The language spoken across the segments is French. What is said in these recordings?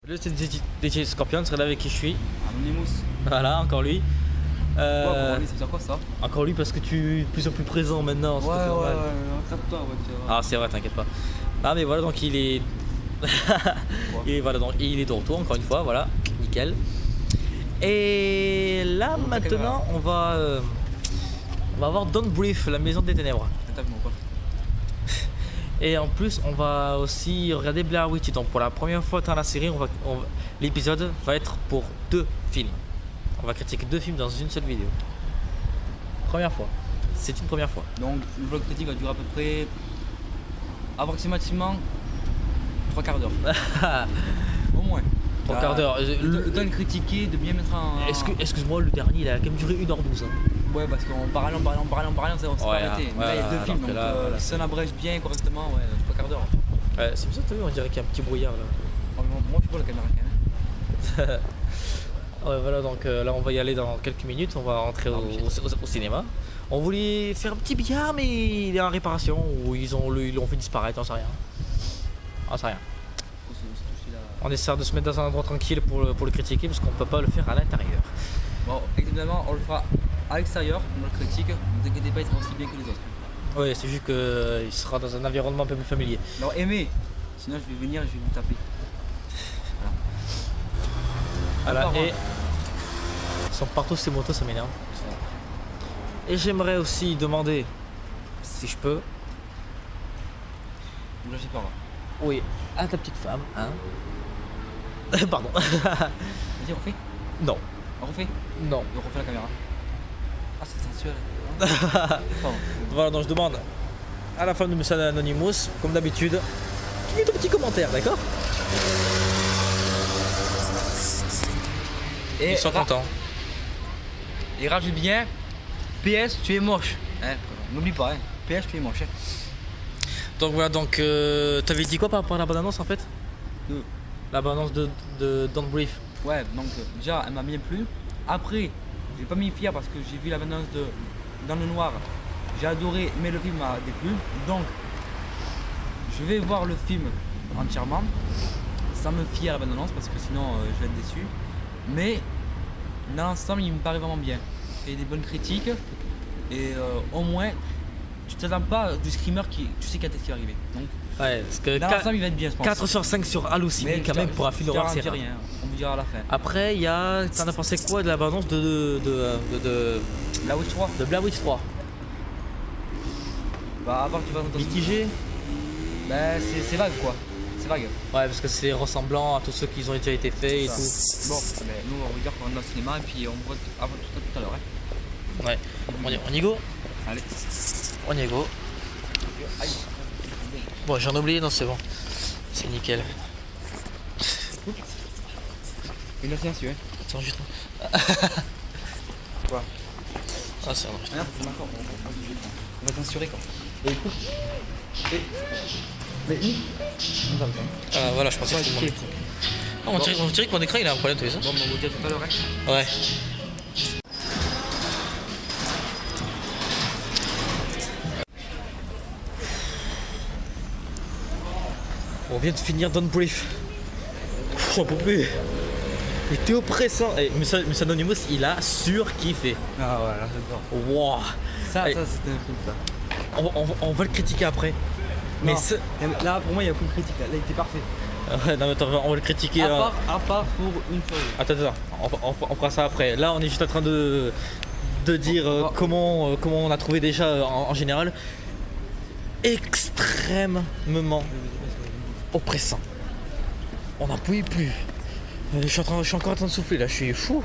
Le DJ Scorpion serait là avec qui je suis. Anonymous. Voilà, encore lui. Ouais, c'est bien quoi ça? Encore lui parce que tu es de plus en plus présent maintenant. Ouais, rattrape-toi, ouais, tu vois. Ah, c'est vrai, t'inquiète pas. Ah, mais voilà, donc il est. Voilà, donc il est de retour encore une fois, voilà, nickel. Et là maintenant, on va avoir Don't Breathe, la maison des ténèbres. Et en plus, on va aussi regarder Blair Witch. Donc pour la première fois dans la série, l'épisode va être pour 2 films. On va critiquer 2 films dans une seule vidéo. Première fois. C'est une première fois. Donc le vlog critique va durer à peu près approximativement 3 quarts d'heure. Au moins. 3 quarts d'heure. Le temps de critiquer, de bien mettre en... Excuse-moi, le dernier il a quand même duré 1h12. Hein. Ouais, parce qu'on parlait, ça s'est pas arrêté. Mais là il y a 2 films, donc là, si on abrège bien correctement, ouais, 3 quarts d'heure. Ouais, c'est bizarre, t'as vu, on dirait qu'il y a un petit brouillard là. Moi je vois la caméra quand même. Ouais, voilà, donc là on va y aller dans quelques minutes, on va rentrer au cinéma. On voulait faire un petit billard, mais il est en réparation ou ils l'ont fait disparaître, on sait rien. On sait rien. On essaie de se mettre dans un endroit tranquille pour le critiquer parce qu'on peut pas le faire à l'intérieur. Bon, évidemment, on le fera à l'extérieur, on le critique. Ne vous inquiétez pas, il sera aussi bien que les autres. Oui, c'est juste qu'il sera dans un environnement un peu plus familier. Alors aimez, sinon je vais venir et je vais vous taper. Voilà, et ils sont partout ces motos, ça m'énerve. Et j'aimerais aussi demander, si je peux, Vous lâchez pas là. oui, à ta petite femme, hein. Pardon. Vas-y, refais. Non. On refait. Non. On refait la caméra. Ah, c'est sensuel. Pardon. Voilà, donc je demande à la femme de Monsieur Anonymous, comme d'habitude, tu mets ton petit commentaire, d'accord? Et ils sont contents. Et rajoute bien, PS, tu es moche. Hein, n'oublie pas, hein. PS, tu es moche. Hein. Donc voilà, donc t'avais dit quoi par rapport à la bande-annonce en fait? La bande-annonce de Don't Breathe. Ouais, donc déjà elle m'a bien plu. Après, j'ai pas mis fier parce que j'ai vu la bande-annonce de Dans le Noir. J'ai adoré, mais le film m'a déplu. Donc, je vais voir le film entièrement, sans me fier à la bande-annonce parce que sinon je vais être déçu. Mais dans l'ensemble, il me paraît vraiment bien. Il y a des bonnes critiques et au moins, tu t'attends pas du screamer qui, tu sais quand est-ce qui va arriver. Donc, ouais, parce que dans l'ensemble, il va être bien, je pense. 4 sur 5 sur Allociné quand même pour un film d'horreur, c'est rien. On vous dira à la fin. Après, il y a. T'en as pensé quoi de la bande-annonce de Blair Witch 3. de Blair Witch 3? Bah, à part tu vas dans Mitigé? Bah, c'est vague quoi. C'est vague. Ouais, parce que c'est ressemblant à tous ceux qui ont déjà été faits et tout. Bon, bah, nous on va dire qu'on rentre dans le cinéma et puis on voit tout à l'heure. Hein. Ouais, on y go? Allez. On y go. Aïe. Bon, j'en ai oublié, non, c'est bon. C'est nickel. Une silencieux, hein. Attends, juste. Quoi? Ah, c'est vrai. Merde, c'est d'accord. On va censurer quoi. Et écoute. Mais Ah, voilà, je pensais que c'était mon écran. On dirait que mon écran il a un problème, tu vois ça? Bon, on vous dit à tout à l'heure, hein. Ouais. On vient de finir Don't Breathe. J'en peux plus. Il était oppressant. Et Monsieur Anonymous, il a surkiffé. Ah ouais, là j'adore. Wow. Ça Allez, c'était un film ça. on va le critiquer après. Mais là pour moi il n'y a aucune critique là, il était parfait. ouais, non, mais attends, on va le critiquer. À part pour une chose. Attends, on fera ça après. Là, on est juste en train de dire comment on a trouvé déjà en général. Extrêmement oppressant. On n'en pouvait plus. Je suis encore en train de souffler là, je suis fou.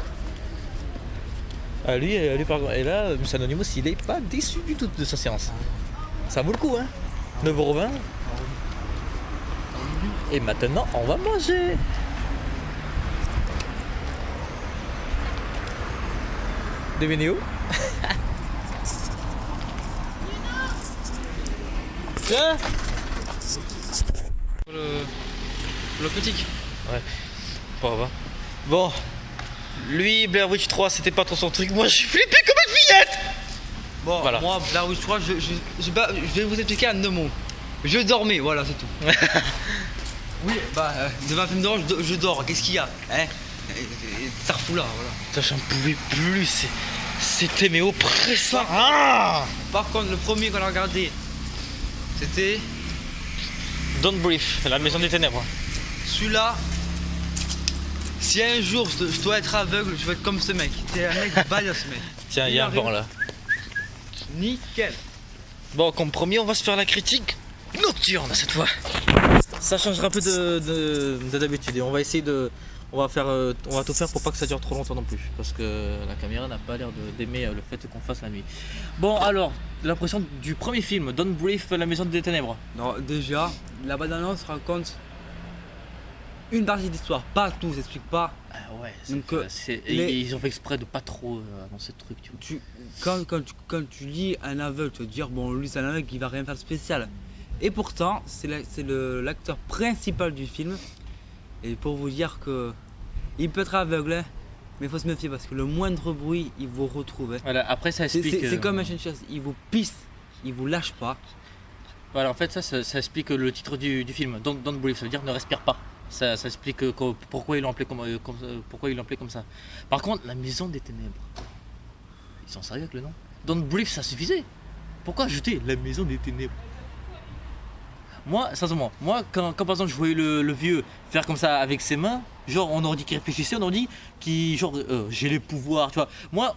Lui par contre, et là, M. Anonymous, il est pas déçu du tout de sa séance. Ça vaut le coup, hein. 9,20 €. Et maintenant, on va manger. Devinez où? Tiens. Le critique. Ouais. Bon. Lui, Blair Witch 3, c'était pas trop son truc. Moi, je suis flippé comme une fillette. Bon, voilà. Moi, Blair Witch 3, je vais vous expliquer en 2 mots. Je dormais, voilà, c'est tout. Oui, bah, devant un film d'horreur, je dors. Qu'est-ce qu'il y a, hein? Ça refout là, voilà. Putain, j'en pouvais plus, c'était mais oppressant. Ah, Par contre, le premier qu'on a regardé, c'était Don't Breathe, la maison des ténèbres. celui-là. Si un jour je dois être aveugle, je vais être comme ce mec. T'es un mec badass, ce mec. Tiens, il y a un banc là. Nickel. Bon, comme promis, on va se faire la critique nocturne cette fois. Ça changera un peu de d'habitude et on va essayer de. On va tout faire pour pas que ça dure trop longtemps non plus. Parce que la caméra n'a pas l'air d'aimer le fait qu'on fasse la nuit. Bon, alors, l'impression du premier film, Don't Breathe, la maison des ténèbres. Non, déjà, la bande-annonce raconte une partie de l'histoire, pas tout, j'explique pas. Ah ouais, Donc, ils ont fait exprès de pas trop annoncer de trucs. Tu vois. Quand tu lis un aveugle, tu vas te dire, bon, lui c'est un aveugle qui va rien faire de spécial. Et pourtant, c'est l'acteur principal du film. Et pour vous dire que il peut être aveugle, hein, mais il faut se méfier parce que le moindre bruit, il vous retrouve. Hein. Voilà, après ça explique. C'est comme un chien de chasse, il vous pisse, il vous lâche pas. Voilà, en fait, ça explique le titre du film, Don't Breathe, ça veut dire ne respire pas. Ça explique pourquoi ils l'ont appelé comme ça. Par contre, la maison des ténèbres, ils sont sérieux avec le nom. Don't Breathe, ça suffisait. Pourquoi ajouter la maison des ténèbres? Moi, sincèrement, quand par exemple je voyais le vieux faire comme ça avec ses mains, genre on aurait dit qu'il réfléchissait, on aurait dit qu'il genre j'ai les pouvoirs, tu vois.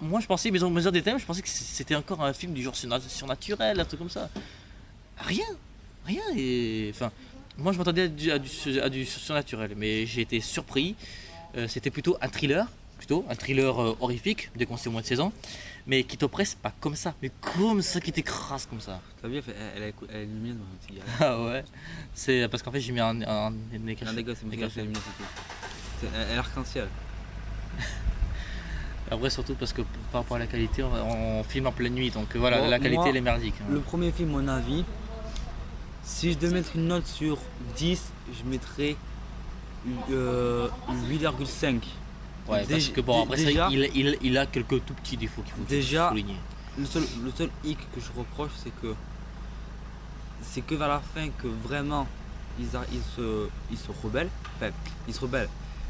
Moi je pensais maison des ténèbres, je pensais que c'était encore un film du genre surnaturel, un truc comme ça. Rien, et enfin. Moi je m'attendais à du surnaturel, mais j'ai été surpris. C'était plutôt un thriller horrifique, dès qu'on sait au moins de 16 ans, mais qui t'oppresse pas comme ça, mais comme ça, qui t'écrase comme ça. T'as vu, elle est lumineuse dans le petit gars. Ah ouais, c'est parce qu'en fait j'ai mis un écran. Un dégât, c'est lumineuse, c'est un arc-en-ciel. Après surtout parce que par rapport à la qualité, on filme en pleine nuit, donc voilà, bon, la qualité moi, elle est merdique. Le premier film, mon avis, si je devais mettre une note sur 10, je mettrais 8,5. Ouais, parce que bon, après déjà, il a quelques tout petits défauts qu'il faut souligner. Le seul hic que je reproche, c'est que vers la fin que vraiment ils se rebellent. Enfin, ils se rebellent.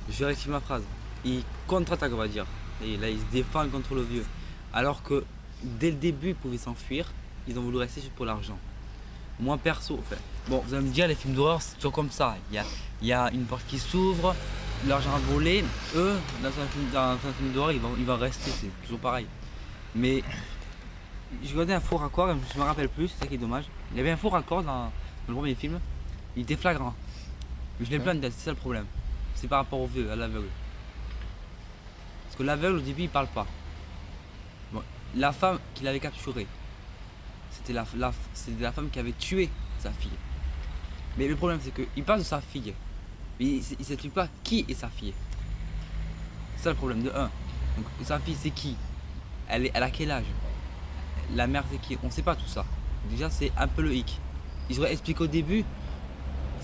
Je vais rectifier ma phrase. Ils contre-attaquent, on va dire. Et là, ils se défendent contre le vieux. Alors que dès le début, ils pouvaient s'enfuir. Ils ont voulu rester juste pour l'argent. Moi perso, enfin, bon, vous allez me dire, les films d'horreur, c'est toujours comme ça. Il y a une porte qui s'ouvre, l'argent à voler. Eux, dans un film d'horreur, ils vont rester, c'est toujours pareil. Mais je regardais un faux raccord, je me rappelle plus, c'est ça qui est dommage. Il y avait un faux raccord dans le premier film, il était flagrant. Mais je l'ai plein de tête, c'est ça le problème. C'est par rapport au vieux, à l'aveugle. Parce que l'aveugle, au début, il parle pas. Bon, la femme qu'il avait capturée, c'était la femme qui avait tué sa fille. Mais le problème, c'est qu'il parle de sa fille. Mais il ne s'explique pas qui est sa fille. C'est ça le problème de 1. Donc sa fille, c'est qui? Elle a quel âge? La mère, c'est qui? On ne sait pas tout ça. Déjà, c'est un peu le hic. Ils auraient expliqué au début.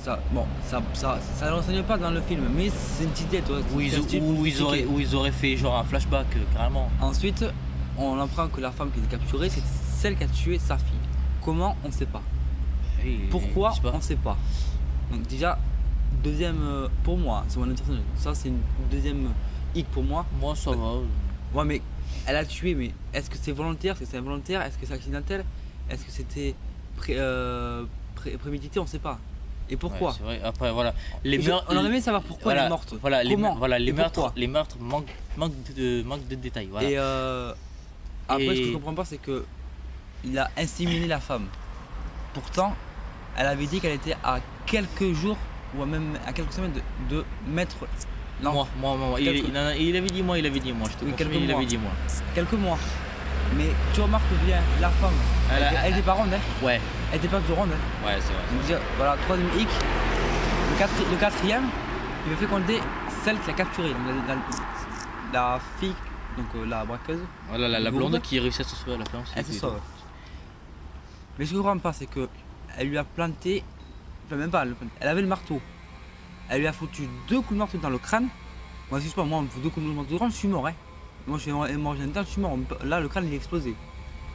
Ça ne renseigne pas dans le film, mais c'est une petite idée. Où ils auraient fait genre un flashback carrément. Ensuite, on apprend que la femme qui est capturée, c'est celle qui a tué sa fille. Comment? On ne sait pas. Pourquoi? On ne sait pas. Donc déjà, deuxième, pour moi, c'est mon intention. Ça, c'est une deuxième hic pour moi. Moi, ça va. Ouais, mais elle a tué, mais est-ce que c'est volontaire? Est-ce que c'est involontaire? Est-ce que c'est accidentel? Est-ce que c'était prémédité? On ne sait pas. Et pourquoi? Ouais, c'est vrai. Après, voilà. On aurait aimé savoir pourquoi elle est morte. Voilà, comment? Les meurtres manquent de détails. Voilà. Et après, ce que je comprends pas, c'est que il a inséminé la femme. Pourtant, elle avait dit qu'elle était à quelques jours ou même à quelques semaines de mettre l'enfant. Moi. Il avait dit moi, je te confirme, il avait dit moi. Quelques mois. Mais tu remarques bien, la femme, elle était pas ronde, hein. Ouais. Elle était pas plus ronde, hein. Ouais, c'est vrai. Donc déjà, voilà, troisième hic. Le quatrième, il me fait compter celle qui l'a capturée. Donc la fille, donc la braqueuse. Voilà, la blonde qui réussit à se sauver à la fin aussi. Elle se sauve. Mais ce que je comprends pas, c'est que elle lui a planté, enfin même pas, elle avait le marteau. Elle lui a foutu 2 coups de marteau dans le crâne. Moi, si je sais pas, moi, on me fout 2 coups de marteau dans le crâne, je suis mort, hein. Moi, je suis mort génital, je suis mort. Là, le crâne, il est explosé.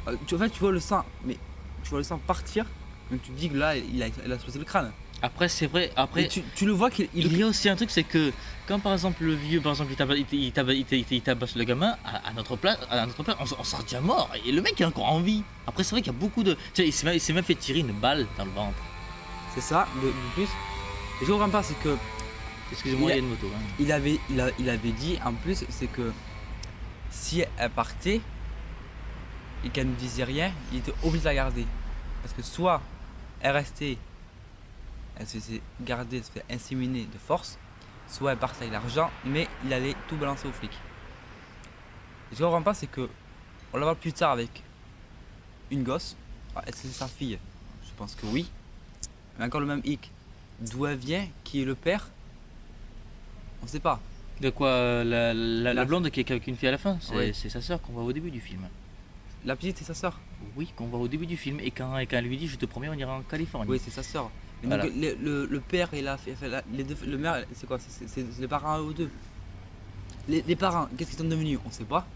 En fait, tu vois le sang, mais tu vois le sang partir, donc tu te dis que là, il a explosé le crâne. Après, c'est vrai, après. Et tu le vois qu'il Il y a aussi un truc, c'est que quand par exemple le vieux, par exemple, il tabasse le gamin, à notre place, on serait déjà mort. Et le mec est encore en vie. Après, c'est vrai qu'il y a beaucoup de. Tu sais, il s'est même fait tirer une balle dans le ventre. c'est ça, de plus. Et je comprends pas, c'est que Excusez-moi, il y a une moto. Hein. il avait dit en plus, c'est que si elle partait et qu'elle ne disait rien, il était obligé de la garder. Parce que soit elle restait, elle se faisait garder, elle se fait inséminer de force, soit elle partait avec l'argent, mais il allait tout balancer aux flics. Et ce que je comprends pas, c'est que on la voit plus tard avec une gosse. Ah, est-ce que c'est sa fille? Je pense que oui. Mais encore le même hic. D'où elle vient, qui est le père? On sait pas. De quoi la La- blonde qui est avec une fille à la fin, Oui. c'est sa sœur qu'on voit au début du film. La petite, c'est sa sœur. Oui, qu'on voit au début du film. Et quand elle lui dit, je te promets, on ira en Californie. Oui, c'est sa sœur. Mais Voilà. donc, le père et les deux, le mère, c'est quoi? C'est les parents eux deux. Les parents, qu'est-ce qu'ils sont devenus? On sait pas.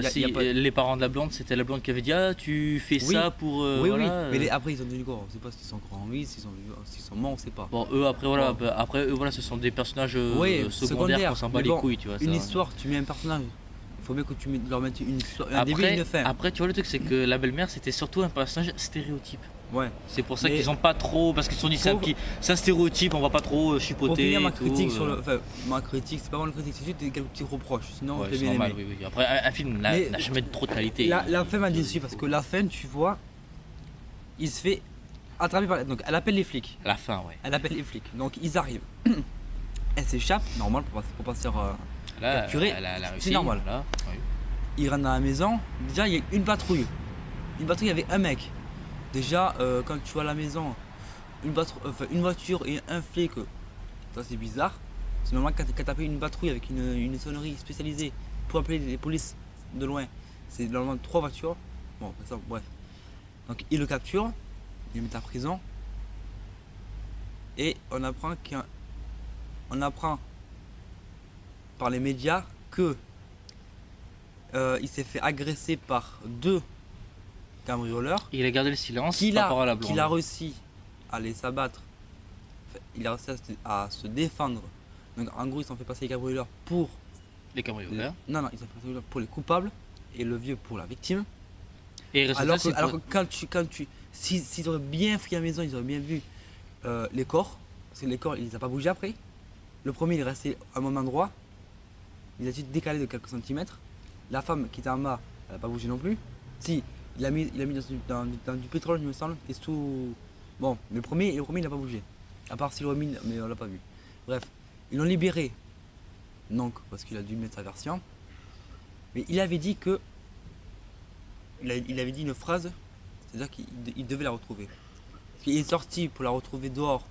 Si, y a pas- les parents de la blonde, c'était la blonde qui avait dit, ah, tu fais Oui. ça pour. Oui, voilà, oui. Mais après, ils sont devenus quoi? On sait pas s'ils sont encore en vie, s'ils sont morts, on sait pas. Bon, eux après voilà, Bon. après eux voilà, ce sont des personnages Oui, secondaires qu'on s'en bat mais les bon, couilles, tu vois. Une ça. histoire, tu mets un personnage. Il faut bien que leur mettes une histoire, un début et Après, une fin. après, tu vois le truc, c'est que la belle-mère c'était surtout un personnage stéréotype. Ouais. C'est pour ça Mais- qu'ils ont pas trop, parce qu'ils se sont dit Faut- c'est un stéréotype, on va pas trop Pour chipoter. finir ma et tout, critique sur le. Enfin, ma critique, c'est pas vraiment une critique, c'est juste quelques petits reproches. Sinon, Ouais, je l'ai c'est bien normal, aimé. oui, oui. Après, un film Mais- n'a jamais trop de qualité. La fin m'a déçu parce que la fin, tu vois, il se fait attraper par. Donc, elle appelle les flics. À la fin, ouais. Elle appelle les flics. Donc, ils arrivent. Elle s'échappe, normal, pour pas se faire. Là, Capturé, elle a réussi. c'est normal. Voilà, oui. Ils rentrent dans la maison. Déjà, il y a une patrouille. Une patrouille avec un mec. Déjà, quand tu vois la maison, une voiture et un flic, ça c'est bizarre. C'est normal quand tu appelles une patrouille avec une sonnerie spécialisée pour appeler les polices de loin. C'est normalement 3 voitures. Bon, ça, bref. Donc, ils le capturent, ils le mettent en prison. Et on apprend par les médias que il s'est fait agresser par 2 cambrioleurs Il a gardé le silence qu'il par a, rapport à la blonde. qu'il a réussi à les abattre. Enfin, il a réussi à se défendre. Donc en gros, ils sont fait passer les cambrioleurs pour Les cambrioleurs. non, ils sont fait passer pour les coupables et le vieux pour la victime. Et résultat, Alors que, c'est alors que quand tu s'ils auraient bien fouillé la maison, ils auraient bien vu les corps. Parce que les corps, il les a pas bougé après. Le premier, il est resté à un même endroit. Il a juste décalé de quelques centimètres. La femme qui était en bas, elle n'a pas bougé non plus. Si, il a mis dans du pétrole, il me semble. Et tout. Bon, mais le premier, il n'a pas bougé. À part s'il l'aurait mis, mais on l'a pas vu. Bref, ils l'ont libéré. Donc, parce qu'il a dû mettre sa version. Mais il avait dit que. Il avait dit une phrase, c'est-à-dire qu'il devait la retrouver. Il est sorti pour la retrouver dehors,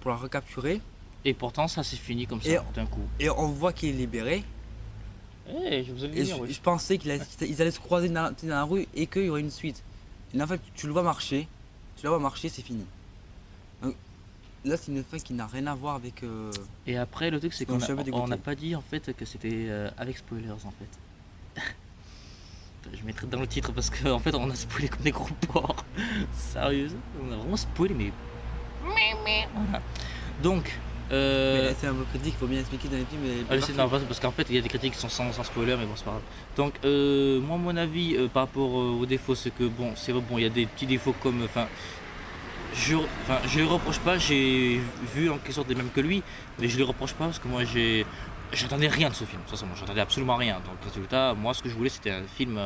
pour la recapturer. Et pourtant, ça s'est fini comme ça, Et- d'un coup. Et on voit qu'il est libéré. Eh, je vous ai Et je pensais qu'ils allaient se croiser dans la rue et qu'il y aurait une suite. Et en fait, tu le vois marcher. Tu la vois marcher, c'est fini. Donc, là, c'est une fin qui n'a rien à voir avec. Et après, le truc, c'est Donc, qu'on je suis un peu dégoûté. n'a pas dit en fait que c'était avec spoilers en fait. Je mettrai dans le titre parce qu'en fait, on a spoilé comme des gros porcs. Sérieux, on a vraiment spoilé, mais. Voilà. Donc. Mais c'est un peu critique, il faut bien expliquer dans les films. Non, parce qu'en fait, il y a des critiques qui sont sans spoiler, mais bon, c'est pas grave. Donc, moi, mon avis par rapport aux défauts, c'est que bon, c'est bon, il y a des petits défauts comme. Je lui reproche pas, j'ai vu en quelque sorte des mêmes que lui, mais je lui reproche pas parce que moi, j'attendais rien de ce film, sincèrement, j'attendais absolument rien. Donc, résultat, moi, ce que je voulais, c'était un film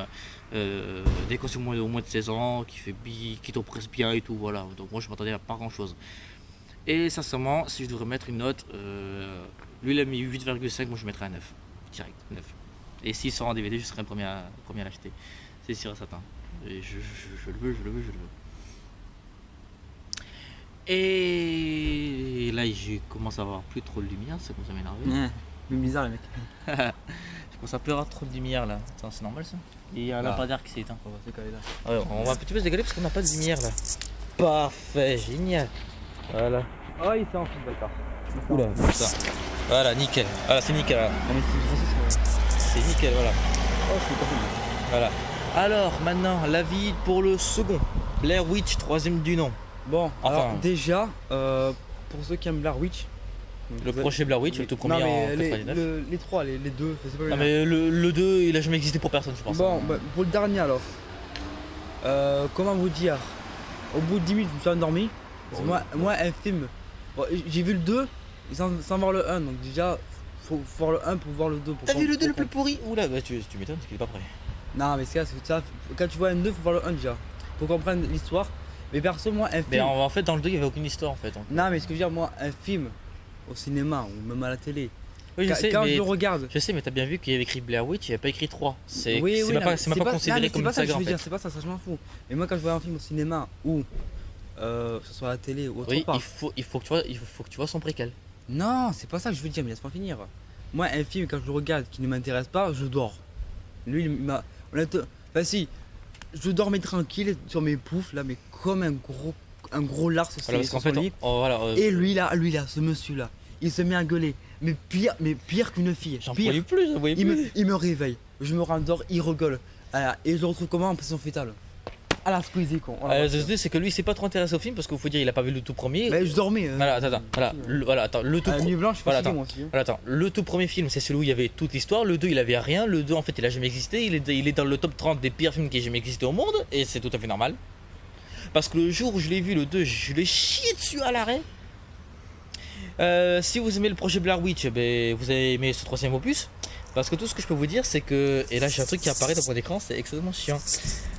déconseillé au moins de 16 ans, qui t'oppresse bien et tout, voilà. Donc, moi, je m'attendais à pas grand chose. Et sincèrement, si je devrais mettre une note, lui il a mis 8,5, moi je mettrais un 9. Direct, 9. Et s'il sort en DVD, je serais le premier à l'acheter. C'est sûr et certain. Et je le veux. Et là, j'ai commencé à avoir plus trop de lumière, ça commence à m'énerver. C'est bizarre, les mecs. Je commence à plus avoir trop de lumière là. Attends, c'est normal ça? Il y a un lampadaire qui s'est éteint. On va se caler là. Ouais, on va un petit peu se décaler parce qu'on n'a pas de lumière là. Parfait, génial. Voilà. Oh, il s'est enfui, d'accord. Oula, ça. Voilà, nickel. Voilà, c'est nickel. Voilà. Non, mais c'est C'est nickel, voilà. Oh, c'est pas cool. Voilà. Alors, maintenant, l'avis pour le second. Blair Witch, troisième du nom. Bon, Enfin. alors déjà, pour ceux qui aiment Blair Witch. Le projet Blair Witch, le tout premier en 99. Les trois, les deux, c'est pas Non mais le 2 il a jamais existé pour personne je pense. Bon, bah, pour le dernier alors. Comment vous dire? Au bout de 10 minutes je me suis endormi. Parce que moi un film, bon, j'ai vu le 2 sans voir le 1, donc déjà faut voir le 1 pour voir le 2. T'as vu le 2 le plus pourri? Oula bah tu m'étonnes parce qu'il est pas prêt. Non mais c'est ça, quand tu vois un 2 faut voir le 1 déjà. Faut comprendre l'histoire. Mais perso moi un film. Mais en fait dans le 2 il y avait aucune histoire en fait. Donc. Non mais ce que je veux dire moi un film au cinéma ou même à la télé. Oui, Quand je le regarde. Je sais, mais t'as bien vu qu'il y avait écrit Blair Witch, il n'y avait pas écrit 3. C'est oui, même pas considéré comme une saga en fait. C'est pas ça, je m'en fous. Mais moi, quand je vois un film au cinéma ou que ce soit à la télé ou autre oui, part. il faut que tu vois son préquel. Non, c'est pas ça que je veux dire, mais laisse-moi finir. Moi, un film, quand je le regarde qui ne m'intéresse pas, je dors. Lui, il m'a. Enfin, si, je dormais tranquille sur mes poufs, là, mais comme un gros lard sur Voilà, parce qu'en fait, lit. Et lui, là, ce monsieur-là, il se met à gueuler. Mais pire qu'une fille. J'en Pire. voyais plus, j'en voyais plus. Il me réveille, je me rendors, il rigole. Et je le retrouve comment en position fétale. À la Squeezie con. C'est que lui il s'est pas trop intéressé au film parce qu'il faut dire il a pas vu le tout premier. Mais je dormais. Voilà, attends, le tout Nuit blanche, je suis fatigué, moi aussi. Voilà, attends, le tout premier film c'est celui où il y avait toute l'histoire, le 2 il avait rien, le 2 en fait il a jamais existé, il est dans le top 30 des pires films qui aient jamais existé au monde et c'est tout à fait normal. Parce que le jour où je l'ai vu le 2, je l'ai chié dessus à l'arrêt. Si vous aimez le projet Blair Witch, ben, vous avez aimé ce troisième opus. Parce que tout ce que je peux vous dire, c'est que. Et là, j'ai un truc qui apparaît dans mon écran, c'est extrêmement chiant.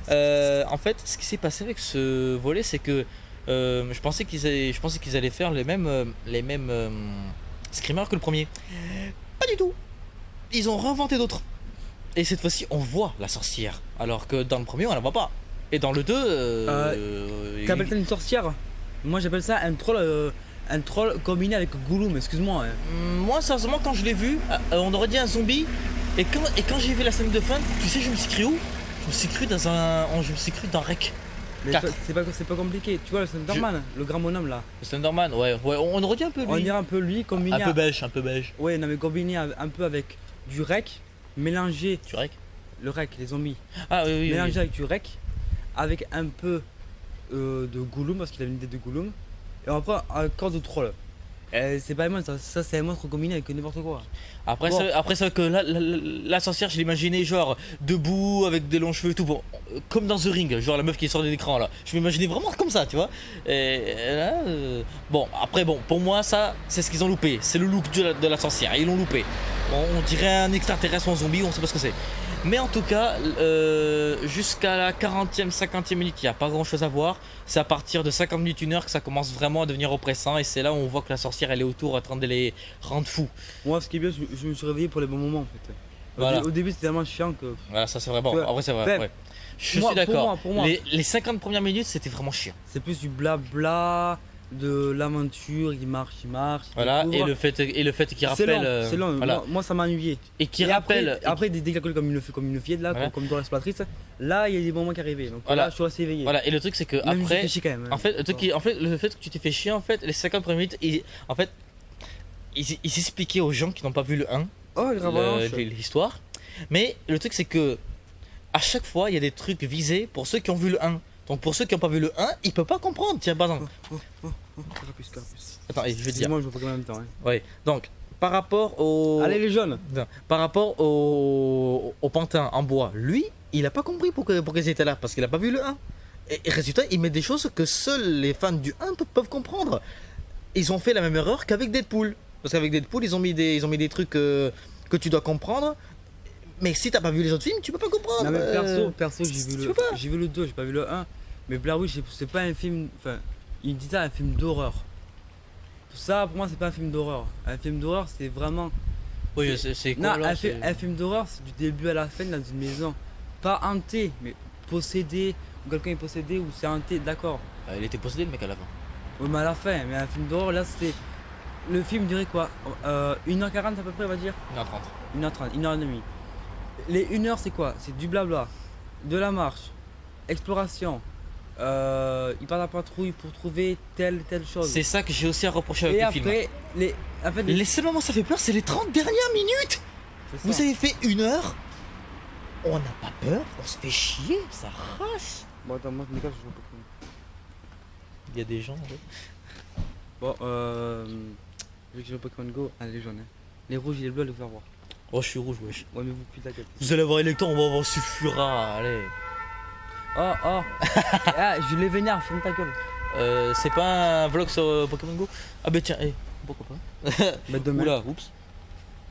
En fait, ce qui s'est passé avec ce volet, c'est que je pensais qu'ils allaient faire les mêmes screamers que le premier. Pas du tout. Ils ont réinventé d'autres. Et cette fois-ci, on voit la sorcière. Alors que dans le premier, on la voit pas. Et dans le 2. T'appelles ça une sorcière? Moi, j'appelle ça un troll combiné avec Gollum, excuse-moi. Moi, sérieusement, quand je l'ai vu, on aurait dit un zombie. Et quand j'ai vu la scène de fin, tu sais, je me suis cru où? Je me suis cru dans Rec. Mais c'est pas compliqué. Tu vois, le Slenderman, le grand bonhomme là. Le Slenderman, ouais, on aurait dit un peu lui. On dirait un peu lui combiné. Un peu beige. Ouais, non, mais combiné un peu avec du Rec, mélangé. Du Rec? Le Rec, les zombies. Ah oui. Mélangé avec du Rec, avec un peu de Gollum, parce qu'il a une idée de Gollum. Et après, un corps de troll. C'est pas mal, ça c'est un monstre combiné avec n'importe quoi. Après, bon. C'est vrai que la sorcière, je l'imaginais genre debout avec des longs cheveux et tout, bon, comme dans The Ring, genre la meuf qui sort de l'écran là. Je m'imaginais vraiment comme ça, tu vois. Et là, bon, après, pour moi, ça, c'est ce qu'ils ont loupé. C'est le look de la sorcière, ils l'ont loupé. Bon, on dirait un extraterrestre ou un zombie, on sait pas ce que c'est. Mais en tout cas, jusqu'à la 40e, 50e minute, il n'y a pas grand chose à voir. C'est à partir de 50 minutes, 1 heure que ça commence vraiment à devenir oppressant. Et c'est là où on voit que la sorcière elle est autour en train de les rendre fous. Moi, ce qui est bien, je me suis réveillé pour les bons moments en fait. Voilà. Au début, c'était tellement chiant que. Voilà, ça c'est vrai. Bon, en vrai, c'est vrai. Ouais. Je suis d'accord. Pour moi. Les 50 premières minutes, c'était vraiment chiant. C'est plus du blabla, de l'aventure, il marche. Voilà, et le fait qu'il rappelle. C'est long, voilà. moi ça m'a ennuyé. Et qui rappelle. Après, des dégâts comme une fillette là, voilà. comme dans l'exploratrice, là il y a des moments qui arrivaient. Donc voilà, là, je suis assez éveillé. Voilà, et le truc c'est que même après. Quand même, en fait, le fait que tu t'es fait chier, en fait, les 50 premières minutes, ils s'expliquaient aux gens qui n'ont pas vu le 1. L'histoire. Mais le truc c'est que à chaque fois il y a des trucs visés pour ceux qui ont vu le 1. Donc pour ceux qui n'ont pas vu le 1, ils peuvent pas comprendre. Tiens, par exemple. Attends, je vais te dire. Moi je vois pas en même temps. Hein. Ouais. Donc par rapport au. Allez les jeunes. Par rapport au pantin en bois, lui, il a pas compris pourquoi ils étaient là parce qu'il a pas vu le 1. Et résultat, il met des choses que seuls les fans du 1 peuvent comprendre. Ils ont fait la même erreur qu'avec Deadpool. Parce qu'avec Deadpool, ils ont mis des trucs que tu dois comprendre. Mais si t'as pas vu les autres films, tu peux pas comprendre. Non mais perso, j'ai vu le 2, j'ai pas vu le 1. Mais Blair Witch, c'est pas un film. Enfin, il dit ça, un film d'horreur. Ça, pour moi, c'est pas un film d'horreur. Un film d'horreur, c'est vraiment. Oui, c'est quoi non, un film d'horreur, c'est du début à la fin dans une maison. Pas hanté, mais possédé. Ou quelqu'un est possédé, ou c'est hanté, d'accord. Il était possédé, le mec, à la fin. Oui, mais à la fin, mais un film d'horreur, là, c'était. Le film dirait quoi 1h40 à peu près, on va dire 1h30. 1h30, 1h30. Les 1h, c'est quoi? C'est du blabla, de la marche, exploration. Il part à la patrouille pour trouver telle chose. C'est ça que j'ai aussi à reprocher avec le film. Et après, les seuls moments où ça fait peur, c'est les 30 dernières minutes. Vous avez fait 1 heure, on n'a pas peur, on se fait chier, ça rase. Bon, attends, moi je me cache, je vois pas. Il y a des gens. En fait. Bon, vu que je joue à Pokémon Go, allez, les jaunes. Hein. Les rouges et les bleus, allez vous faire voir. Oh, je suis rouge, wesh. Ouais, mais vous putain, gueule. Vous allez voir Elector, on va voir Sulfura, allez. Oh, oh. Ah, je les vénère, ferme ta gueule. C'est pas un vlog sur Pokémon Go? Ah bah tiens, pourquoi pas? Bah, demain. Oula, oups.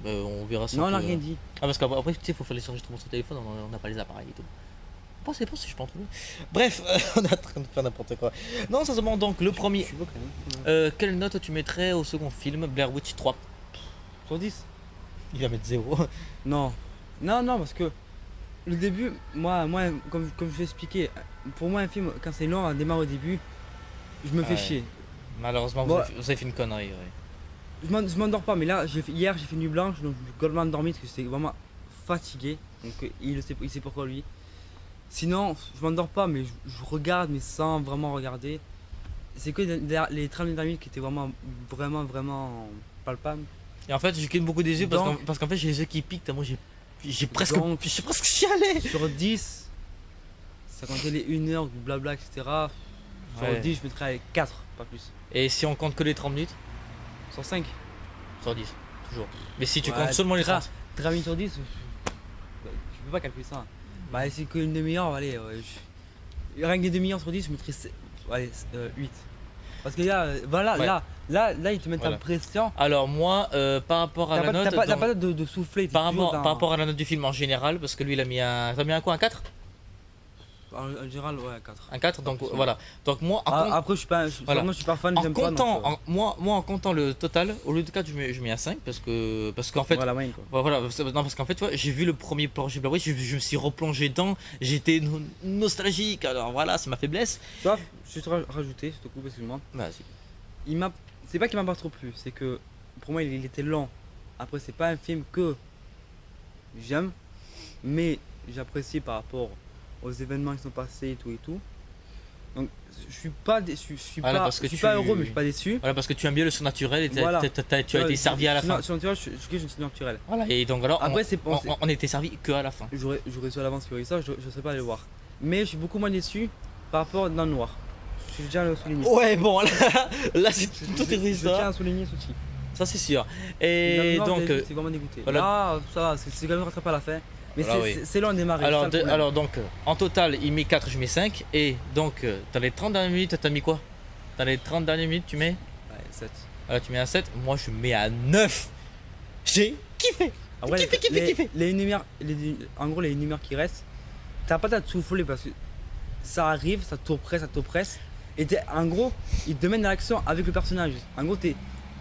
On verra ça. Non, on n'a rien dit. Ah parce qu'après tu sais, faut faire les enregistrements sur téléphone, on n'a pas les appareils et tout. Pensez pas si je peux en trouver. Bref, on est en train de faire n'importe quoi. Non, ça se demande donc le premier. Je suis beau quand même. Quelle note tu mettrais au second film, Blair Witch 3? Sur 10. Il va mettre 0. Non. Non, non, parce que le début, moi comme je l'ai expliqué, pour moi, un film, quand c'est long, on démarre au début, je me fais chier. Malheureusement, Bon, vous avez fait une connerie. Ouais. Je m'endors pas, mais là, hier, j'ai fait nuit blanche, donc je suis complètement endormi parce que j'étais vraiment fatigué. Donc il sait pourquoi lui. Sinon, je m'endors pas, mais je regarde, mais sans vraiment regarder. C'est que les 30 dernières minutes qui étaient vraiment palpables. Et en fait, je cligne beaucoup des yeux parce qu'en fait, j'ai les yeux qui piquent, tellement j'ai presque chialé. Sur 10, ça comptait les 1 heure, blabla, etc. Sur 10, je mettrais 4, pas plus. Et si on compte que les 30 minutes? Sur 5. Sur 10, toujours. Mais si tu comptes seulement les 30. 30 minutes sur 10, je peux pas calculer ça. Bah, c'est qu'une demi-heure, allez. Rien que des demi-heures sur 10, je mettrais 8. Parce que là, voilà, là, ils te mettent la pression. Alors, moi, par rapport à la note. T'as pas de souffler. Par rapport à la note du film en général, parce que lui, il a mis un. T'as mis un quoi? Un 4? En général, ouais, 4. Un 4, donc voilà. Donc moi, après, je suis pas fan, j'aime pas. Moi, en comptant le total, au lieu de 4, je mets un 5 parce qu'en fait. Voilà, moyenne, quoi. Voilà, non, parce qu'en fait, tu vois, j'ai vu le premier Porsche Blair Witch, je me suis replongé dedans, j'étais nostalgique, alors voilà, c'est ma faiblesse. Sauf, je vais te rajouter, je te coupe, excuse-moi. Vas-y. C'est pas qu'il m'a pas trop plu, c'est que pour moi, il était lent. Après, c'est pas un film que j'aime, mais j'apprécie par rapport aux événements qui sont passés et tout. Donc je suis pas déçu, je suis pas heureux, mais je suis pas déçu. Voilà, parce que tu aimes bien le surnaturel et tu as été servi à la fin. Surnaturel, je suis surnaturel. Voilà, et donc alors après, on était servi que à la fin. J'aurais su à l'avance qu'il y aurait ça, je ne serais pas allé le voir. Mais je suis beaucoup moins déçu par rapport dans le noir. Je déjà le souligner. Ouais, bon, là c'est tout est je tiens à souligner ceci. Ça c'est sûr. Et donc c'est vraiment dégoûté. Voilà. Là, ça va, c'est quand même rattrapé à la fin. Mais voilà, c'est long à démarrer. Alors donc, en total, il met 4, je mets 5. Et donc, dans les 30 dernières minutes, t'as mis quoi? Dans les 30 dernières minutes, tu mets? Ouais, 7. Alors tu mets à 7, moi je mets à 9. J'ai kiffé. Après, kiffé. En gros, les numéros qui restent, t'as pas à te souffler parce que ça arrive, ça t'oppresse. Et en gros, il te mène à l'action avec le personnage. En gros, t'es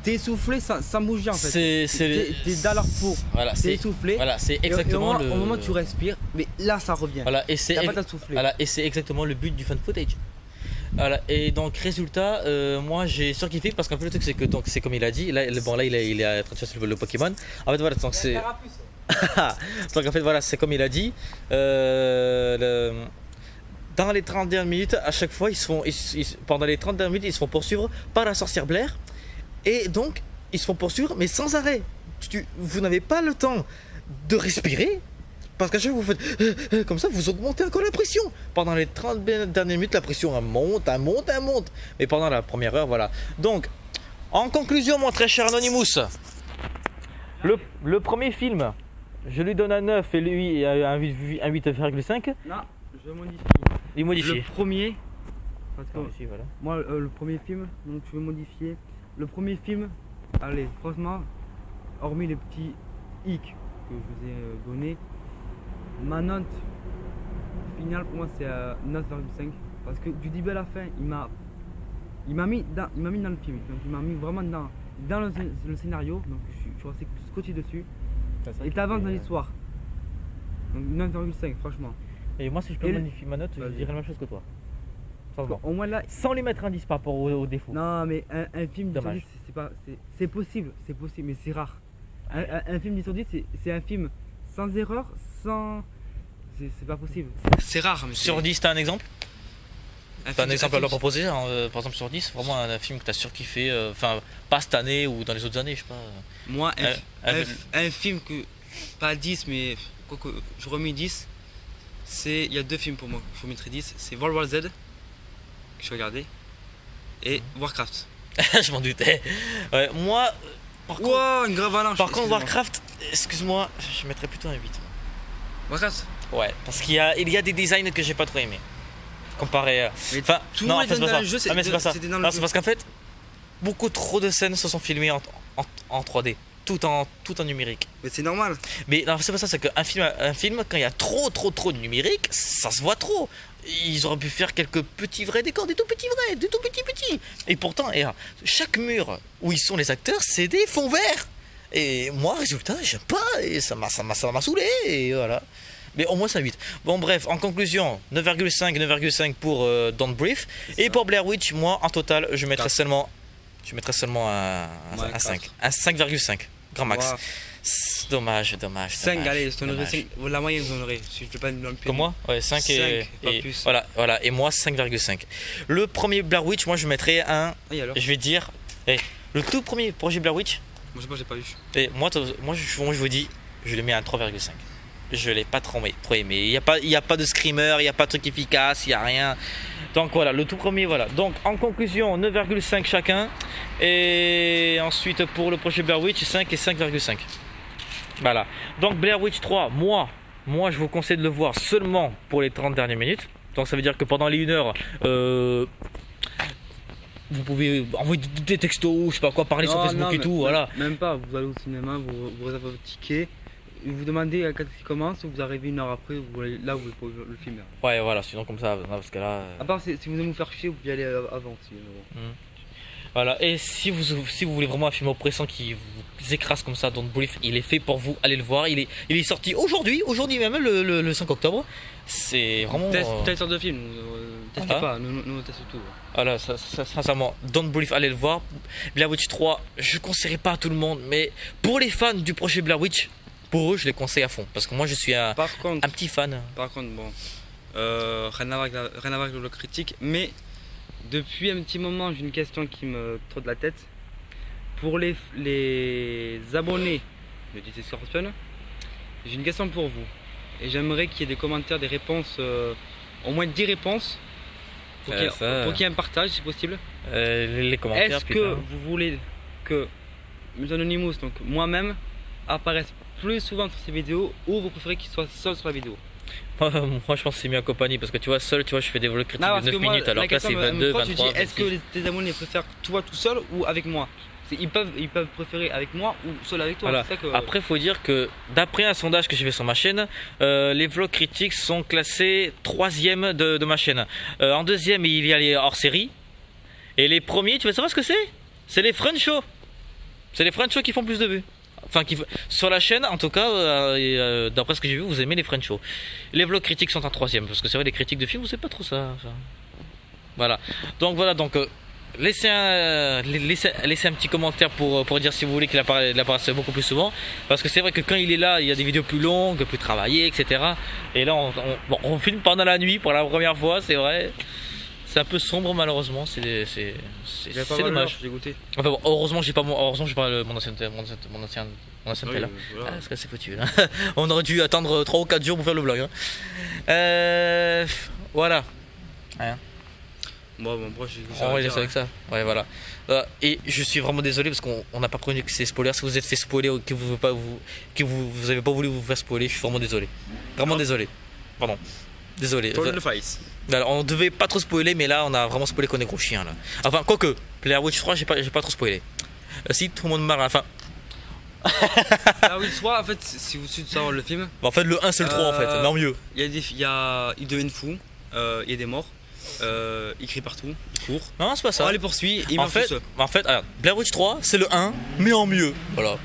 essoufflé sans bouger en fait. T'es dans leur peau. Voilà, t'es essoufflé. Voilà, c'est exactement au moment où tu respires, mais là ça revient. Voilà, et c'est voilà, exactement le but du fan footage. Voilà, et donc résultat, moi j'ai surkiffé parce qu'en fait le truc c'est que donc c'est comme il a dit, là il est en train de chercher le Pokémon. En fait voilà, donc c'est donc en fait voilà, c'est comme il a dit. Dans les 30 dernières minutes, à chaque fois pendant les 30 dernières minutes, ils se font poursuivre par la sorcière Blair. Et donc, ils se font poursuivre, mais sans arrêt. Vous n'avez pas le temps de respirer, parce qu'à chaque fois, vous faites comme ça, vous augmentez encore la pression. Pendant les 30 dernières minutes, la pression elle monte. Mais pendant la première heure, voilà. Donc, en conclusion, mon très cher Anonymous, le premier film, je lui donne un 9 et lui un 8,5. Non, je modifie. Il modifie. Le premier, parce que ici, voilà. Moi, le premier film, donc je vais modifier. Le premier film, allez, franchement, hormis les petits hic que je vous ai donné, ma note finale pour moi c'est 9,5 parce que du début à la fin, il m'a mis dans le film, donc il m'a mis vraiment dans le scénario, donc je suis resté scotché dessus et t'avances dans l'histoire. Donc 9,5 franchement. Et moi si je peux modifier ma note, je dirais la même chose que toi. Au moins là, sans lui mettre un 10 par rapport aux défauts. Non, mais un film 10 sur 10, c'est possible, mais c'est rare. Un film 10 sur 10, c'est un film sans erreur, c'est pas possible. C'est rare. Mais sur 10, t'as un exemple? T'as un exemple à leur proposer, hein, par exemple sur 10, vraiment un film que t'as surkiffé, enfin pas cette année ou dans les autres années, je sais pas. Moi, un film que, pas 10, mais quoi que je remets 10, il y a deux films pour moi, je mettrais 10, c'est World War Z. Que je regardais et Warcraft. Je m'en doutais. Ouais, moi, par contre, Wow, une grave avalanche. par contre excuse-moi. Warcraft, excuse-moi, je mettrais plutôt un 8. Warcraft. Ouais, parce il y a des designs que j'ai pas trop aimé. Comparé à. Mais Enfin, tous non, en les fait, c'est pas dans ça. le jeu, Ah, mais c'est pas ça. c'était dans le Non, jeu. c'est parce qu'en fait, beaucoup trop de scènes se sont filmées en 3D, tout en numérique. Mais c'est normal. Mais non, c'est pas ça, c'est qu'un film, quand il y a trop de numérique, ça se voit trop. Ils auraient pu faire quelques petits vrais décors, des tout petits vrais, des tout petits. Et pourtant, chaque mur où ils sont les acteurs, c'est des fonds verts. Et moi, résultat, j'aime pas, et ça m'a saoulé, et voilà. Mais au moins c'est un 8. Bon bref, en conclusion, 9,5 pour Don't Breathe. Et pour Blair Witch, moi en total, je mettrais seulement un Ouais, 5. Un 5,5. Grand max. Wow. C'est Dommage. 5, allez, je donnerai dommage. 5. La moyenne, je donnerai. Si je fais pas dans le Comme moi. Ouais, 5 et, 5, pas et plus. voilà, et moi 5,5. Le premier Blair Witch, moi je mettrais un, Et alors? je vais dire, le tout premier projet Blair Witch, Moi, j'ai pas vu. et moi je vous dis, je le mets à un 3,5. Je l'ai pas trop aimé. Il y a pas de screamer, il y a pas de truc efficace, il y a rien. Donc voilà, le tout premier, voilà. Donc en conclusion, 9,5 chacun. Et ensuite pour le projet Blair Witch, 5 et 5,5. Voilà. Donc Blair Witch 3, moi je vous conseille de le voir seulement pour les 30 dernières minutes. Donc ça veut dire que pendant les 1 heure, vous pouvez envoyer des textos, je sais pas quoi, parler sur Facebook et tout, voilà. Même pas, vous allez au cinéma, vous réservez votre ticket, vous demandez à quand il commence, vous arrivez 1 heure après, vous allez là où vous pouvez le film. Ouais, voilà, sinon comme ça, non, parce que là. À part si vous aimez vous faire chier, vous pouvez y aller avant. Voilà, et si vous voulez vraiment un film oppressant qui vous écrase comme ça, Don't Breathe, il est fait pour vous, allez le voir. Il est sorti aujourd'hui même, le 5 octobre. C'est vraiment. Telle sorte de film, testez Ah. pas, nous on teste tout. Voilà, sincèrement, Don't Breathe, allez le voir. Blair Witch 3, je conseillerais pas à tout le monde, mais pour les fans du projet Blair Witch, pour eux, je les conseille à fond. Parce que moi, je suis un Par contre, petit fan. bon, rien à voir avec le critique, mais depuis un petit moment, j'ai une question qui me trotte la tête. Pour les abonnés de DJ Scorpion, j'ai une question pour vous. Et j'aimerais qu'il y ait des commentaires, des réponses, au moins 10 réponses, pour qu'il y ait un partage si possible. Les commentaires. Est-ce que vous voulez que M. Anonymous, donc moi-même, apparaisse plus souvent sur ces vidéos, ou vous préférez qu'il soit seul sur la vidéo? Moi, je pense que c'est mieux en compagnie parce que tu vois, seul, je fais des vlogs critiques Non, de parce 9 que moi, minutes alors la que là c'est question me 22, pose, je 23. dis, est-ce que tes abonnés préfèrent toi tout seul ou avec moi? Ils peuvent préférer avec moi ou seul avec toi. Voilà. C'est ça que... Après, faut dire que d'après un sondage que j'ai fait sur ma chaîne, les vlogs critiques sont classés 3e de ma chaîne. En 2e, il y a les hors-série. Et les premiers, tu veux savoir ce que c'est? C'est les French Show. C'est les French Show qui font plus de vues. Enfin, sur la chaîne, en tout cas, d'après ce que j'ai vu, vous aimez les French Show. Les vlogs critiques sont en 3e, parce que c'est vrai, les critiques de films, vous savez pas trop ça. Voilà. Donc, laissez un petit commentaire pour dire si vous voulez qu'il apparaisse beaucoup plus souvent. Parce que c'est vrai que quand il est là, il y a des vidéos plus longues, plus travaillées, etc. Et là, on filme pendant la nuit pour la première fois, c'est vrai. C'est un peu sombre malheureusement, c'est dommage. J'ai goûté. Enfin bon, heureusement j'ai pas mon ancien tel. Oui, Là. voilà. Parce que c'est foutu là. On aurait dû attendre 3 ou 4 jours pour faire le vlog. Hein. Voilà. Hein. Bon, moi j'ai On va laisser avec ça. Ouais, voilà. Et je suis vraiment désolé parce qu'on n'a pas prévenu que c'est spoiler. Si vous êtes fait spoiler ou que vous avez pas voulu vous faire spoiler, je suis vraiment désolé. Vraiment désolé. Pardon. Désolé. Alors, on devait pas trop spoiler, mais là on a vraiment spoilé qu'on est gros chien là. Enfin, quoique, Blair Witch 3, j'ai pas trop spoilé. Si tout le monde meurt à la fin. Ah oui, soit en fait, si vous suivez savoir le film, En fait, le 1 c'est le 3 en fait, mais en mieux. ils deviennent fous, il y a des morts, ils crient partout, ils courent. Non, c'est pas ça. On les poursuit, ils En meurent fait, tous. regarde, Blair Witch 3 c'est le 1, mais en mieux. Voilà.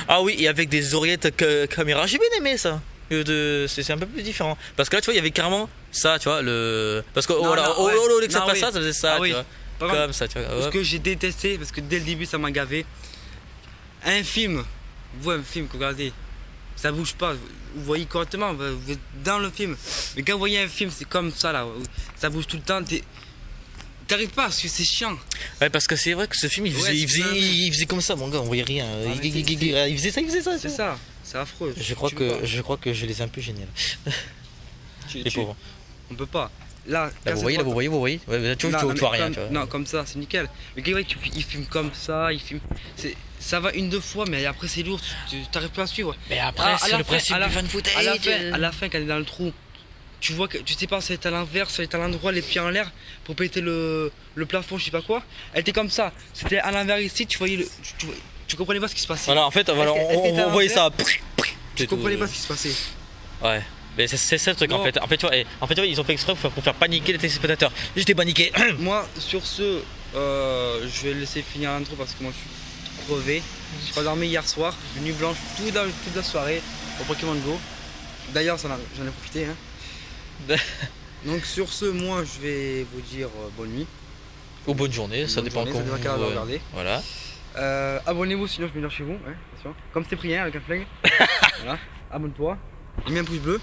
Ah oui, et avec des oreillettes caméra, j'ai bien aimé ça. C'est un peu plus différent. Parce que là, tu vois, il y avait carrément ça, tu vois, parce que que ça fasse ça faisait ça, Ah tu oui. vois. Par contre, Comme ça, tu vois. Ce hop. que j'ai détesté, parce que dès le début ça m'a gavé, un film que vous regardez, ça bouge pas, vous voyez correctement, vous êtes dans le film. Mais quand vous voyez un film, c'est comme ça là, ça bouge tout le temps, t'arrives pas, parce que c'est chiant. Ouais, parce que c'est vrai que ce film, il faisait comme ça, mon gars, on voyait rien. Il faisait ça. C'est ça, c'est affreux. Je crois que je les ai un peu génial. Les pauvres. On peut pas. là, Là, vous voyez, là, vous voyez, vous voyez. Ouais, tu vois rien, comme, tu vois. non, comme ça, c'est nickel. Mais Guy, il filme comme ça, il filme. Ça va une, deux fois, mais après c'est lourd, tu t'arrives pas à suivre. Mais après, c'est le principe du fan footage. À la fin, quand elle est dans le trou, tu vois que tu sais pas si elle est à l'envers, si elle est à l'endroit, les pieds en l'air, pour péter le plafond, je sais pas quoi. Elle était comme ça, c'était à l'envers ici, tu voyais tu comprenais pas ce qui se passait. Voilà, en fait, voilà, on voyait ça. Tu comprenais pas ce qui se passait. Ouais. Mais c'est ça le truc en fait. En fait, tu vois, ils ont fait exprès pour faire paniquer les téléspectateurs. J'étais paniqué. Moi, sur ce, je vais laisser finir l'intro parce que moi je suis crevé. Je suis pas dormi hier soir, j'ai nuit blanche toute la soirée au Pokémon Go. D'ailleurs, j'en ai profité. Hein. Donc sur ce, moi je vais vous dire bonne nuit. Ou bonne journée, ça dépend quand vous regardez. Voilà. Abonnez-vous sinon je vais venir chez vous. Hein, attention. Comme c'était pris avec un flingue. Voilà. Abonne-toi. Mets un pouce bleu.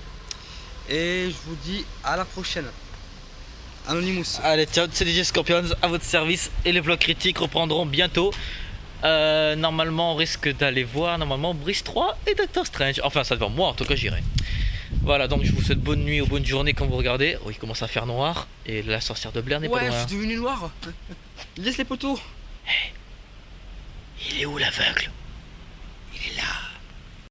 Et je vous dis à la prochaine. Anonymous. Allez, ciao, c'est DJ Scorpions à votre service et les vlogs critiques reprendront bientôt. Normalement, on risque d'aller voir Brice 3 et Doctor Strange. Enfin, ça dépend. Moi, en tout cas, j'irai. Voilà, donc je vous souhaite bonne nuit ou bonne journée quand vous regardez. Oh, il commence à faire noir et la sorcière de Blair n'est pas loin. Ouais, je suis devenu noir. Laisse les poteaux. Hey. Il est où l'aveugle?